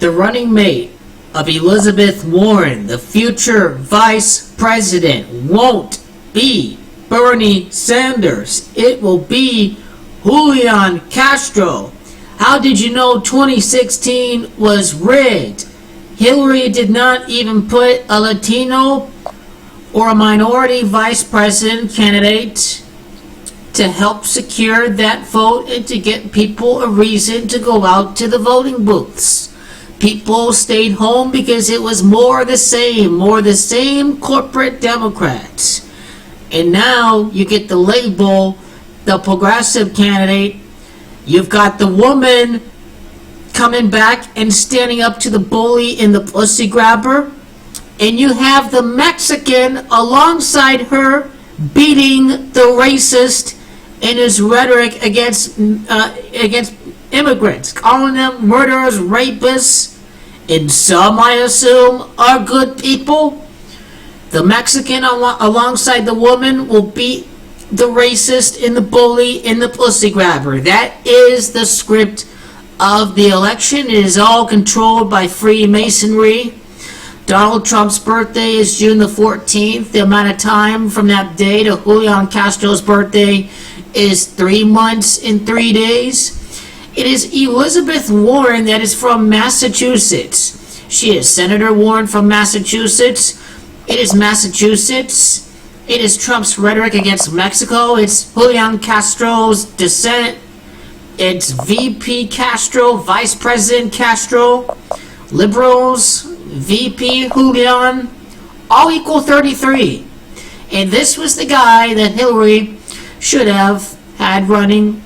The running mate of Elizabeth Warren, the future vice president, won't be Bernie Sanders. It will be Julian Castro. How did you know 2016 was rigged? Hillary did not even put a Latino or a minority vice president candidate to help secure that vote and to get people a reason to go out to the voting booths. People stayed home because it was more the same corporate Democrats. And now you get the label, the progressive candidate. You've got the woman coming back and standing up to the bully and the pussy grabber. And you have the Mexican alongside her beating the racist in his rhetoric against immigrants, calling them murderers, rapists, and some, I assume, are good people. The Mexican alongside the woman will beat the racist and the bully and the pussy grabber. That is the script of the election. It is all controlled by Freemasonry. Donald Trump's birthday is June the 14th. The amount of time from that day to Julian Castro's birthday is 3 months and 3 days. It is Elizabeth Warren that is from Massachusetts. She is Senator Warren from Massachusetts. It is Massachusetts. It is Trump's rhetoric against Mexico. It's Julian Castro's descent. It's VP Castro, Vice President Castro, Liberals, VP Julian, all equal 33. And this was the guy that Hillary should have had running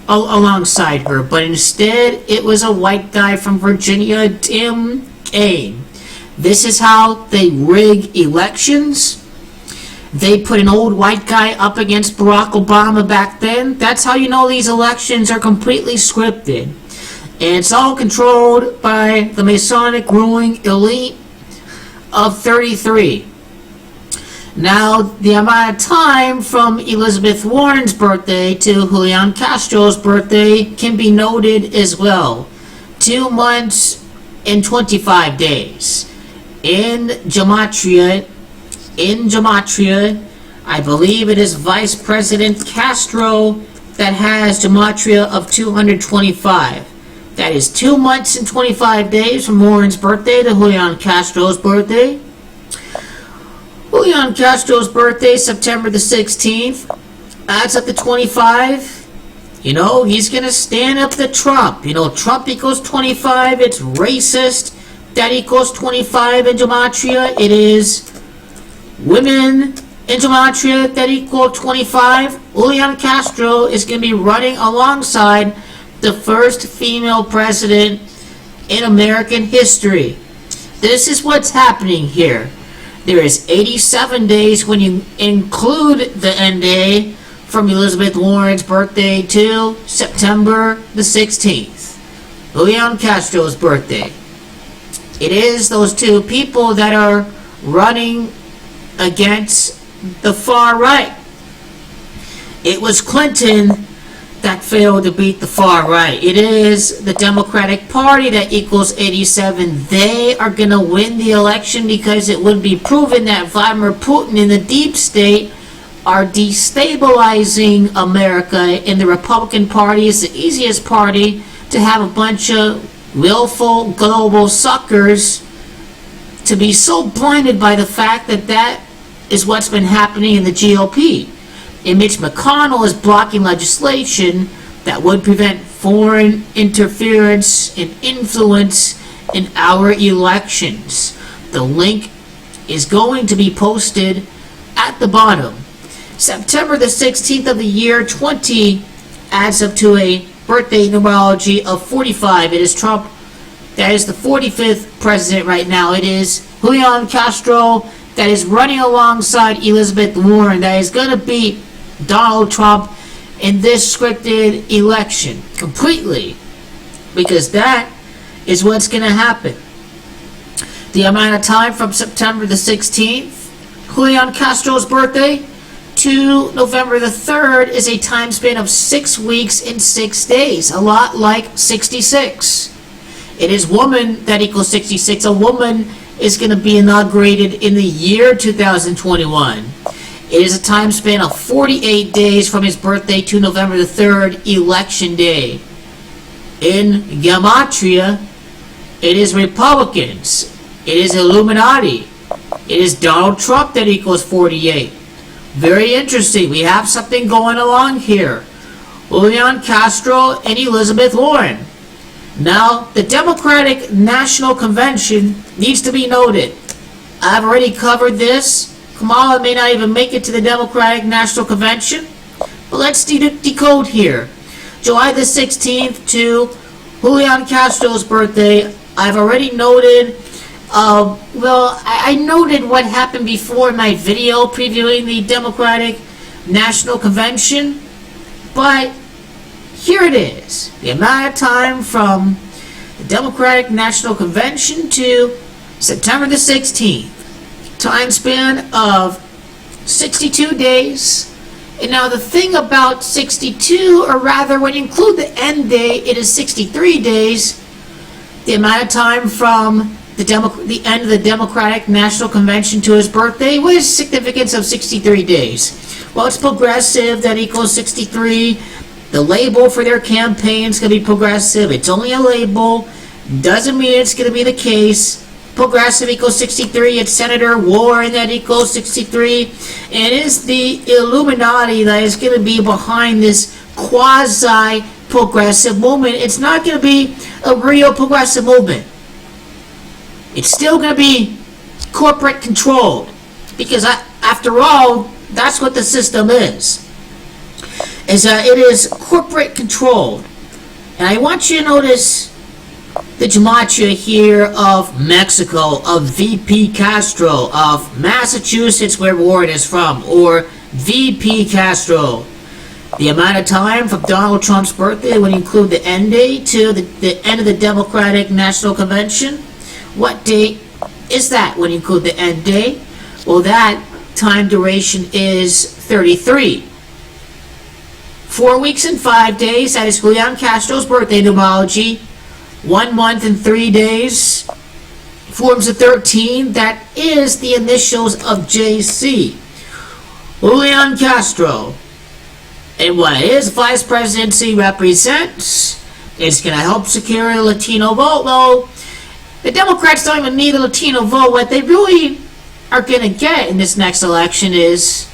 alongside her, but instead it was a white guy from Virginia, Tim Kaine. This is how they rig elections. They put an old white guy up against Barack Obama back then. That's how you know these elections are completely scripted. And it's all controlled by the Masonic ruling elite of 33. Now, the amount of time from Elizabeth Warren's birthday to Julian Castro's birthday can be noted as well. 2 months and 25 days. In Gematria, I believe it is Vice President Castro that has Gematria of 225. That is 2 months and 25 days from Warren's birthday to Julian Castro's birthday. Julian Castro's birthday, September the 16th, adds up to 25. You know, he's going to stand up to Trump. You know, Trump equals 25. It's racist. That equals 25 in Gematria. It is women in Gematria that equal 25. Julian Castro is going to be running alongside the first female president in American history. This is what's happening here. There is 87 days when you include the end day from Elizabeth Warren's birthday to September the 16th, Julian Castro's birthday. It is those two people that are running against the far right. It was Clinton that failed to beat the far right. It is the Democratic Party that equals 87. They are going to win the election because it would be proven that Vladimir Putin and the deep state are destabilizing America, and the Republican Party is the easiest party to have a bunch of willful global suckers to be so blinded by the fact that that is what's been happening in the GOP. And Mitch McConnell is blocking legislation that would prevent foreign interference and influence in our elections. The link is going to be posted at the bottom. September the 16th of the year 20 adds up to a birthday numerology of 45. It is Trump that is the 45th president right now. It is Julian Castro that is running alongside Elizabeth Warren that is going to beat Donald Trump in this scripted election completely, because that is what's going to happen. The amount of time from September the 16th, Julian Castro's birthday, to November the 3rd is a time span of 6 weeks and 6 days, a lot like 66. It is woman that equals 66. A woman is going to be inaugurated in the year 2021. It is a time span of 48 days from his birthday to November the 3rd, election day. In Gematria, it is Republicans. It is Illuminati. It is Donald Trump that equals 48. Very interesting. We have something going along here. Julian Castro and Elizabeth Warren. Now, the Democratic National Convention needs to be noted. I've already covered this. Kamala may not even make it to the Democratic National Convention. But let's decode here. July the 16th to Julian Castro's birthday. I've already noted, I noted what happened before in my video previewing the Democratic National Convention. But here it is. The amount of time from the Democratic National Convention to September the 16th. Time span of 62 days. And now the thing about 62, or rather when you include the end date, it is 63 days. The amount of time from the end of the Democratic National Convention to his birthday was significance of 63 days. Well, it's progressive, that equals 63. The label for their campaign is going to be progressive. It's only a label. Doesn't mean it's going to be the case. Progressive equals 63. It's Senator Warren that equals 63. And it is the Illuminati that is going to be behind this quasi-progressive movement. It's not going to be a real progressive movement. It's still going to be corporate controlled. Because after all, that's what the system is. It is corporate controlled. And I want you to notice the gematria here of Mexico, of VP Castro, of Massachusetts, where Warren is from, or VP Castro. The amount of time from Donald Trump's birthday, when you include the end date to the end of the Democratic National Convention. What date is that when you include the end date? Well, that time duration is 33. 4 weeks and 5 days, that is Julian Castro's birthday numerology. 1 month and 3 days forms a 13. That is the initials of JC. Julian Castro. And what his vice presidency represents, it's going to help secure the Latino vote. Well, the Democrats don't even need a Latino vote. What they really are going to get in this next election is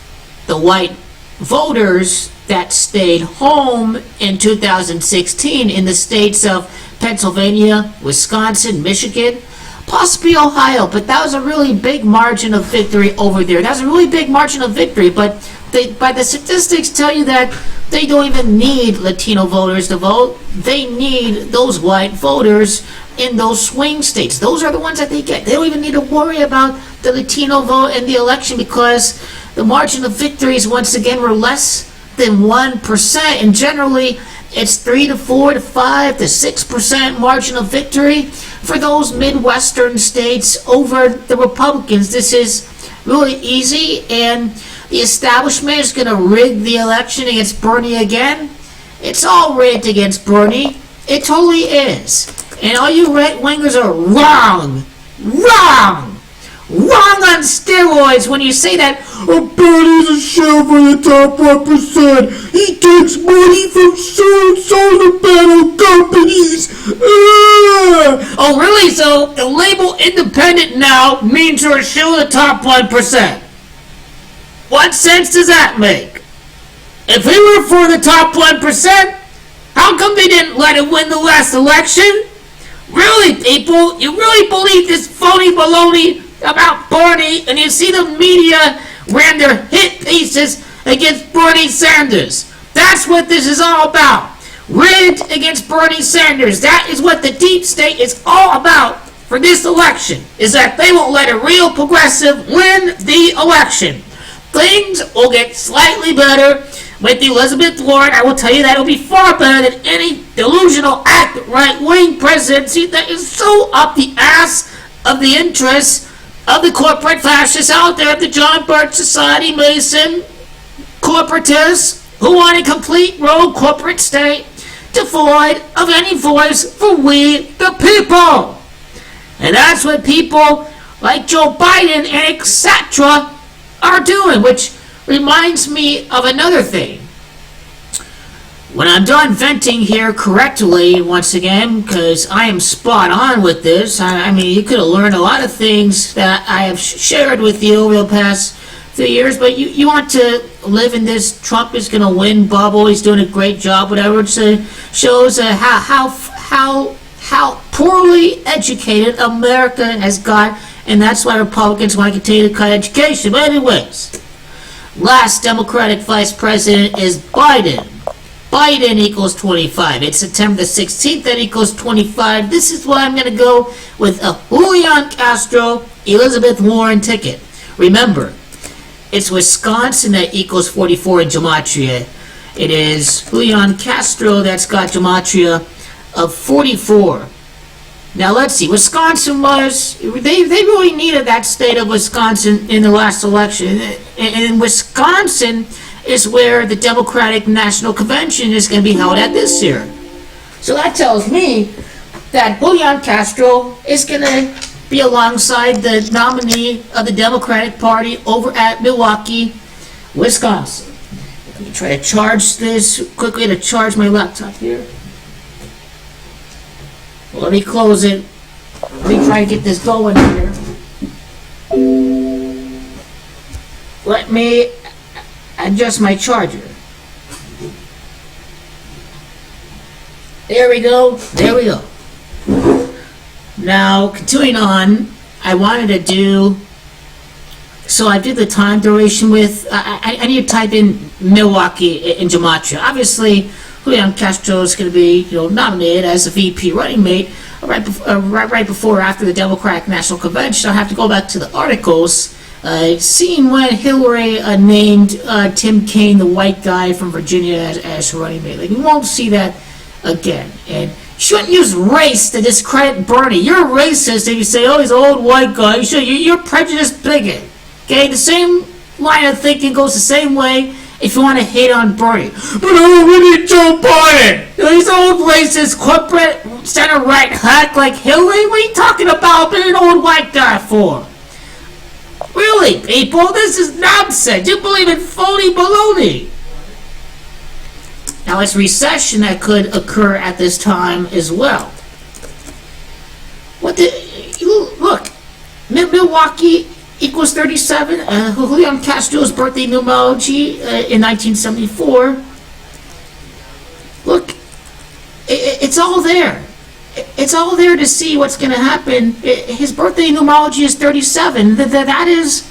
the white voters that stayed home in 2016 in the states of Pennsylvania, Wisconsin, Michigan, possibly Ohio, but that was a really big margin of victory over there. That was a really big margin of victory, but the statistics tell you that they don't even need Latino voters to vote. They need those white voters in those swing states. Those are the ones that they get. They don't even need to worry about the Latino vote in the election because the margin of victories, once again, were less than 1%, and generally it's 3 to 4 to 5 to 6% margin of victory for those Midwestern states over the Republicans. This is really easy, and the establishment is going to rig the election against Bernie again. It's all rigged against Bernie. It totally is. And all you right-wingers are wrong. Wrong! Wrong on steroids when you say that, oh, Bernie's a shell for the top 1%. He takes money from solar panel companies. Oh, really? So the label independent now means you're a shell of the top 1%. What sense does that make? If he were for the top 1%, how come they didn't let him win the last election? Really, people? You really believe this phony baloney about Bernie, and you see the media ran their hit pieces against Bernie Sanders? That's what this is all about. Rigged against Bernie Sanders. That is what the deep state is all about for this election, is that they won't let a real progressive win the election. Things will get slightly better with Elizabeth Warren. I will tell you that it will be far better than any delusional right-wing presidency that is so up the ass of the interests of the corporate fascists out there, the John Birch Society, Mason, corporatists, who want a complete rogue corporate state. devoid of any voice for we the people. And that's what people like Joe Biden and etc. are doing, which reminds me of another thing. When I'm done venting here correctly, once again, because I am spot on with this, I mean, you could have learned a lot of things that I have shared with you over the past few years, but you want to live in this Trump is going to win bubble, he's doing a great job, whatever. It shows how poorly educated America has got, and that's why Republicans want to continue to cut education. But anyways, last Democratic vice president is Biden. Biden equals 25. It's September the 16th, that equals 25. This is why I'm going to go with a Julian Castro, Elizabeth Warren ticket. Remember, it's Wisconsin that equals 44 in gematria. It is Julian Castro that's got gematria of 44. Now let's see, Wisconsin was, they really needed that state of Wisconsin in the last election. And Wisconsin is where the Democratic National Convention is going to be held at this year. So that tells me that Julian Castro is going to be alongside the nominee of the Democratic Party over at Milwaukee, Wisconsin. Let me try to charge this quickly to charge my laptop here. Well, let me close it. Let me try to get this going here. Let me adjust my charger. There we go. There we go. Now, continuing on, I wanted to do, so I did the time duration with, I need to type in Milwaukee in gematria. Obviously, Julian Castro is going to be, nominated as a VP running mate right before or after the Democratic National Convention. I have to go back to the articles. Seeing when Hillary named Tim Kaine, the white guy from Virginia, as her running mate. Like, we won't see that again. And you shouldn't use race to discredit Bernie. You're a racist if you say, oh, he's an old white guy. You're a prejudiced bigot. Okay, the same line of thinking goes the same way if you want to hate on Bernie. But we need Joe Biden. He's an old racist, corporate, center-right hack like Hillary. What are you talking about being an old white guy for? Really, people, this is nonsense. You believe in phony baloney. Now, it's recession that could occur at this time as well. Look, Milwaukee equals 37. Julian Castro's birthday numerology in 1974. Look, it's all there. It's all there to see what's going to happen. His birthday numerology is 37. That is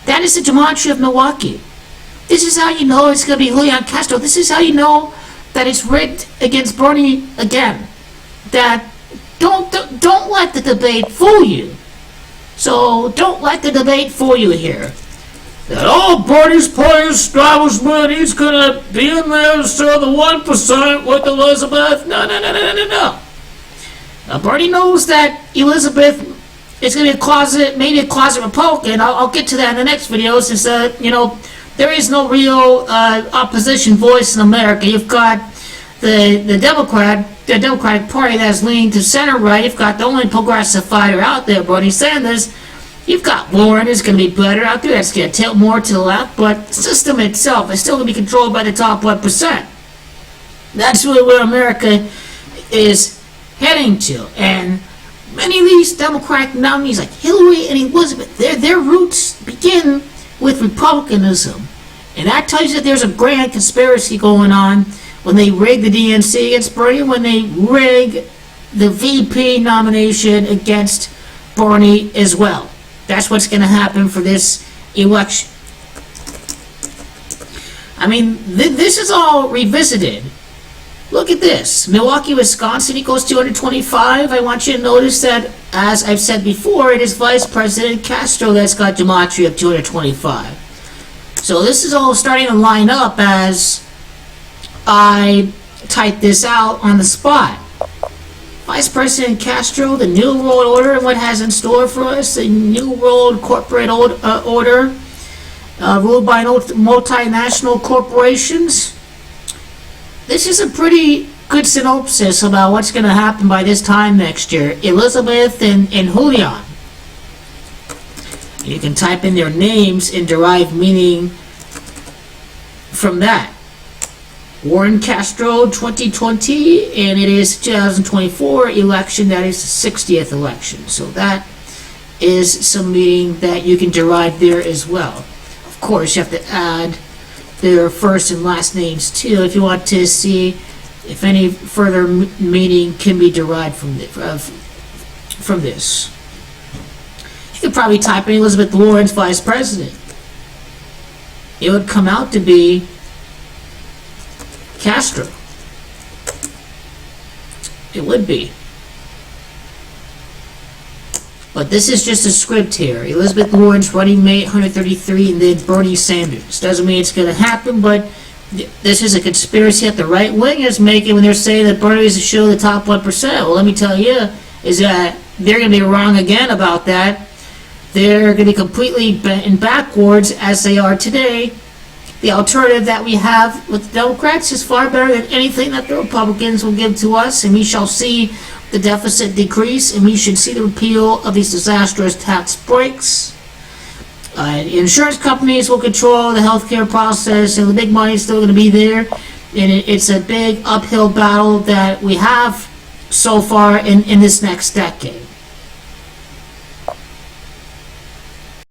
the gematria of Milwaukee. This is how you know it's going to be Julian Castro. This is how you know that it's rigged against Bernie again. That don't let the debate fool you. So don't let the debate fool you here. That Bernie's party establishment, he's going to be in there to serve the 1% with Elizabeth. No. Bernie knows that Elizabeth is going to be maybe a closet Republican. I'll get to that in the next video, since there is no real opposition voice in America. You've got the Democratic Party that's leaning to center right. You've got the only progressive fighter out there, Bernie Sanders. You've got Warren, who's going to be better out there. That's going to tilt more to the left, but the system itself is still going to be controlled by the top 1%. That's really where America is heading to. And many of these Democratic nominees, like Hillary and Elizabeth, their roots begin with Republicanism. And that tells you that there's a grand conspiracy going on when they rig the DNC against Bernie, when they rig the VP nomination against Bernie as well. That's what's going to happen for this election. I mean, this is all revisited. Look at this. Milwaukee, Wisconsin equals 225. I want you to notice that, as I've said before, it is Vice President Castro that's got gematria of 225. So this is all starting to line up as I type this out on the spot. Vice President Castro, the New World Order, and what it has in store for us, the New World Corporate Order, ruled by multinational corporations. This is a pretty good synopsis about what's going to happen by this time next year. Elizabeth and Julian. You can type in their names and derive meaning from that. Julian Castro 2020, and it is 2024 election. That is the 60th election. So that is some meaning that you can derive there as well. Of course, you have to add their first and last names too if you want to see if any further meaning can be derived from this. You could probably type in Elizabeth Warren's vice president. It would come out to be Castro. It would be. But this is just a script here. Elizabeth Warren's running mate, 133, and then Bernie Sanders. Doesn't mean it's going to happen, but this is a conspiracy that the right wing is making when they're saying that Bernie is show the top 1%. Well, let me tell you, is that they're going to be wrong again about that. They're going to be completely bent backwards as they are today. The alternative that we have with the Democrats is far better than anything that the Republicans will give to us, and we shall see the deficit decrease, and we should see the repeal of these disastrous tax breaks. Insurance companies will control the healthcare process, and the big money is still going to be there. And it's a big uphill battle that we have so far in this next decade.